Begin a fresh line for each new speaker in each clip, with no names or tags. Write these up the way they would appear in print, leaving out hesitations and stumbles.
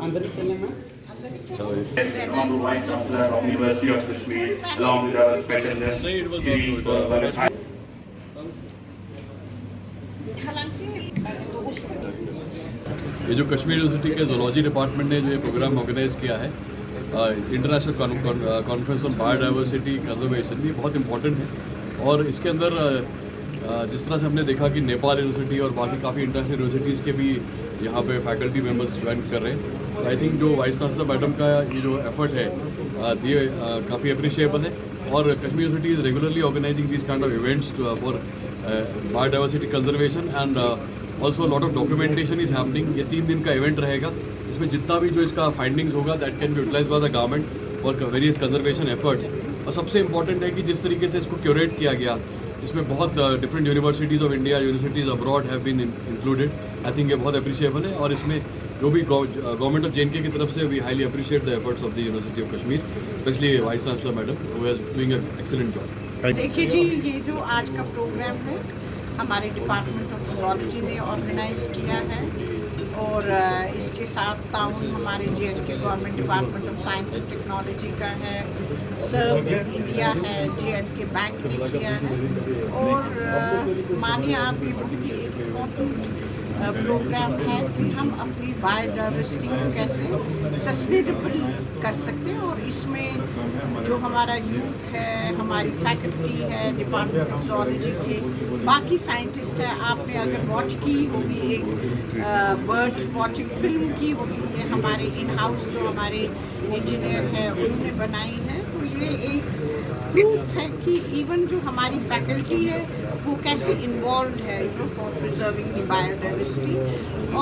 अंदर ही चलें ma'am.
Honorable Vice Chancellor of University of Kashmir, along with our special guest, Shri
ये जो Kashmir university के जोलॉजी डिपार्टमेंट ने जो ये प्रोग्राम ऑर्गेनाइज किया है international conference on biodiversity conservation, ये बहुत इंपॉर्टेंट है। और इसके अंदर जिस तरह से हमने देखा कि नेपाल यूनिवर्सिटी और बाकी काफ़ी इंटरनेशनल यूनिवर्सिटीज़ के भी यहाँ पे फैकल्टी मेंबर्स ज्वाइन कर रहे हैं। आई थिंक जो वाइस चांसलर मैडम का ये जो एफर्ट है ये काफ़ी अप्रिशिएबल है। और Kashmir university is regularly organising this kind of events for biodiversity conservation and also lot of documentation is happening. ये 3 दिन का इवेंट रहेगा, इसमें जितना भी जो इसका फाइंडिंग्स होगा that can be utilise by the government for various conservation efforts. और सबसे इंपॉर्टेंट है कि जिस तरीके से इसको क्यूरेट किया गया, इसमें बहुत different universities of India, universities abroad have been included. I think ये बहुत अप्रिशिएबल है। और इसमें जो भी गवर्नमेंट ऑफ JNK की तरफ से we highly appreciate the efforts of the university of Kashmir, specially vice chancellor madam who is doing an excellent job.
देखिए जी, ये जो आज का प्रोग्राम है हमारे डिपार्टमेंट ऑफ जोलॉजी ने ऑर्गेनाइज किया है और इसके साथ ताउन हमारे JNK government department of science and technology का है, सर्व इंडिया है, JNK बैंक ने किया है। और मानिए आप ये बहुत ही एक इम्पोर्टेंट प्रोग्राम है कि हम अपनी बायोडाइवर्सिटी को कैसे सस्टेनेबल कर सकते हैं। और इसमें जो हमारा यूथ है, हमारी फैकल्टी है डिपार्टमेंट ऑफ जोलॉजी के, बाकी साइंटिस्ट है, आपने अगर वॉच की होगी एक बर्ड वॉचिंग फिल्म की होगी, ये हमारे इन हाउस जो हमारे इंजीनियर हैं उन्होंने बनाई है। तो ये एक प्रूफ है कि इवन जो हमारी फैकल्टी है वो कैसे इन्वॉल्व है फॉर प्रिजर्विंग द बायोडाइवर्सिटी।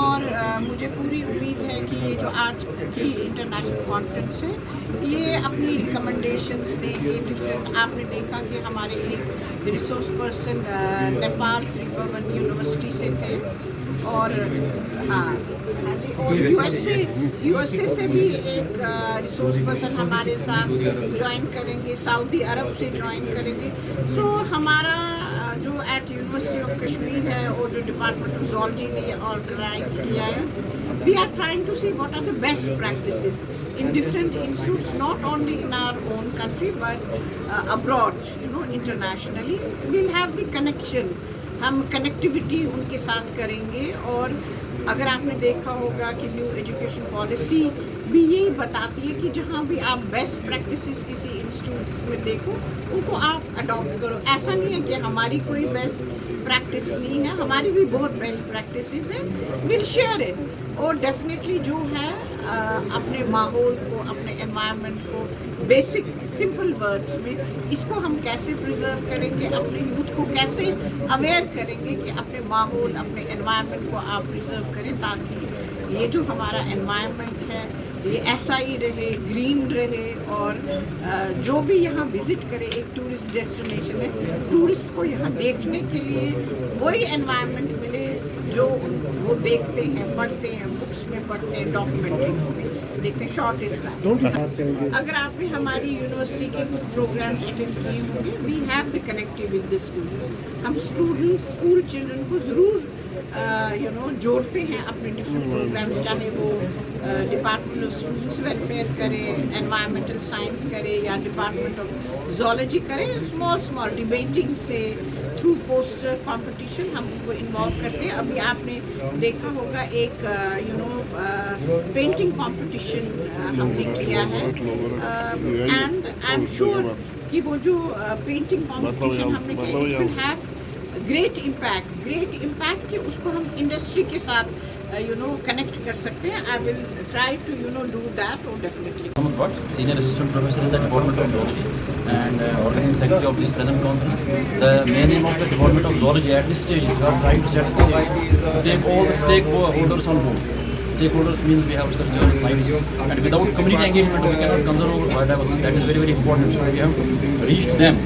और मुझे पूरी उम्मीद है कि ये जो आज की इंटरनेशनल कॉन्फ्रेंस है ये अपनी रिकमेंडेशंस देंगे डिफरेंट। आपने देखा कि हमारे एक रिसोर्स पर्सन नेपाल त्रिभुवन यूनिवर्सिटी से थे और हाँ जी, और USA से भी एक रिसोर्स पर्सन हमारे साथ ज्वाइन करेंगे, सऊदी अरब से ज्वाइन करेंगे। सो हमारा जो एट यूनिवर्सिटी ऑफ कश्मीर है और जो डिपार्टमेंट ऑफ जोलॉजी ने ऑर्गेनाइज किया है, we are trying to see what are the best practices in different institutes, not only in our own country but abroad, internationally. We'll have the connection, हम connectivity उनके साथ करेंगे। और अगर आपने देखा होगा कि न्यू एजुकेशन पॉलिसी भी यही बताती है कि जहाँ भी आप बेस्ट प्रैक्टिसेस किसी इंस्टीट्यूट में देखो उनको आप अडॉप्ट करो। ऐसा नहीं है कि हमारी कोई बेस्ट प्रैक्टिस नहीं है, हमारी भी बहुत बेस्ट प्रैक्टिसेस हैं, विल शेयर इट। और डेफिनेटली जो है अपने माहौल को, अपने एनवायरनमेंट को बेसिक सिंपल वर्ड्स में इसको हम कैसे प्रिजर्व करेंगे, अपने यूथ को कैसे अवेयर करेंगे कि अपने माहौल, अपने एनवायरनमेंट को आप प्रिजर्व करें, ताकि ये जो हमारा एनवायरनमेंट है ये ऐसा ही रहे, ग्रीन रहे। और जो भी यहाँ विज़िट करे, एक टूरिस्ट डेस्टिनेशन है, टूरिस्ट को यहाँ देखने के लिए वही एनवायरनमेंट मिले जो वो देखते हैं, पढ़ते हैं, बुक्स में पढ़ते हैं, डॉक्यूमेंट्रीज में देखते हैं, शॉर्ट इज। अगर आपने हमारी यूनिवर्सिटी के कुछ प्रोग्राम्स अटेंड किए होंगे, we have the connective with the students. हम स्टूडेंट्स, स्कूल चिल्ड्रन को ज़रूर जोड़ते हैं अपने डिफरेंट प्रोग्राम्स, चाहे वो डिपार्टमेंट ऑफ स्टूडेंट्स वेलफेयर करें, एनवायरमेंटल साइंस करें या डिपार्टमेंट ऑफ जोलॉजी करें। स्मॉल डिबेटिंग से थ्रू पोस्टर कंपटीशन हम उनको इन्वॉल्व करते हैं। अभी आपने देखा होगा एक पेंटिंग कंपटीशन हमने किया है एंड आई एम श्योर कि वो जो पेंटिंग कंपटीशन हमने किया it will have great impact कि उसको हम इंडस्ट्री के साथ कनेक्ट कर सकते हैं। I will try to do that और definitely.
Mohammad Bhatt, Senior Assistant Professor in the Department of Zoology and Organizing Secretary of this present conference. The main aim of the Department of Zoology at this stage is we are trying to set a stage to take all the stakeholders on board. Stakeholders means we have researchers, scientists, and without community engagement we cannot conserve our biodiversity. That is very, very important. So we have to reach to them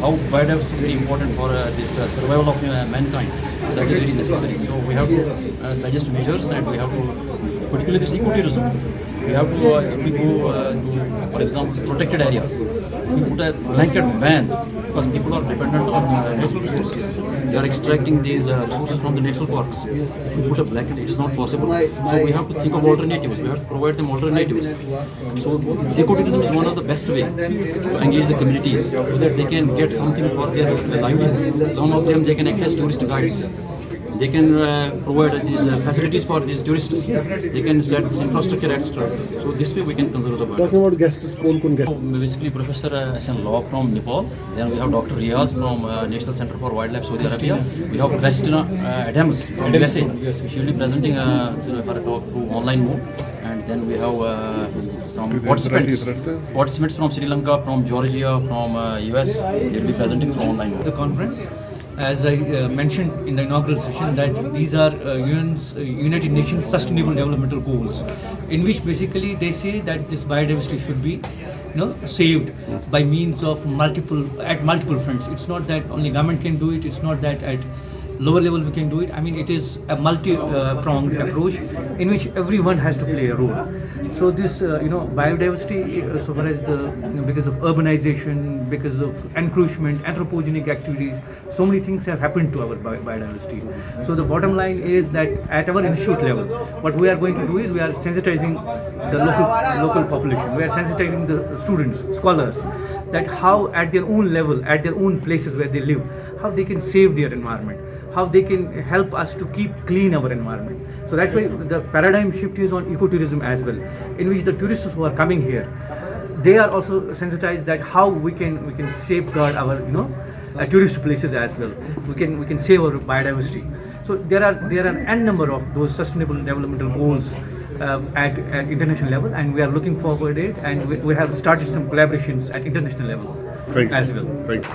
how biodiversity is very important for this survival of mankind. That is very necessary. So we have to suggest measures, and we have to, particularly this ecotourism. We have to, if we go to, for example, protected areas, we put a blanket ban, because people are dependent on natural resources. They are extracting these resources from the national parks. If we put a blanket, it is not possible. So we have to think of alternatives. We have to provide them alternatives. So ecotourism is one of the best way to engage the communities, so that they can get something for their livelihood. Some of them, they can act as tourist guides. They can provide these facilities for these tourists. They can set this infrastructure, etc. So this way we can conserve the birds.
Talking about guests, कौन guest?
Basically, Professor S.N. Law from Nepal. Then we have Dr. Riaz from National Center for Wildlife, Saudi Arabia. We have Christina Adams from USA. She will be presenting her talk through online mode. And then we have some participants from Sri Lanka, from Georgia, from US. They will be presenting through online mode.
The conference, as I mentioned in the inaugural session, that these are United Nations Sustainable Developmental Goals, in which basically they say that this biodiversity should be, saved by means of multiple fronts. It's not that only government can do it. It's not that at lower level we can do it. I mean, it is a multi-pronged approach in which everyone has to play a role. So this, biodiversity, so far as because of urbanization, because of encroachment, anthropogenic activities, so many things have happened to our biodiversity. So the bottom line is that at our institute level, what we are going to do is we are sensitizing the local population. We are sensitizing the students, scholars, that how at their own level, at their own places where they live, how they can save their environment, how they can help us to keep clean our environment. So that's why the paradigm shift is on ecotourism as well, in which the tourists who are coming here, they are also sensitized that how we can safeguard our tourist places as well. We can save our biodiversity. So there are an n number of those sustainable developmental goals at international level, and we are looking forward to it, and we have started some collaborations at international level as well.
Great.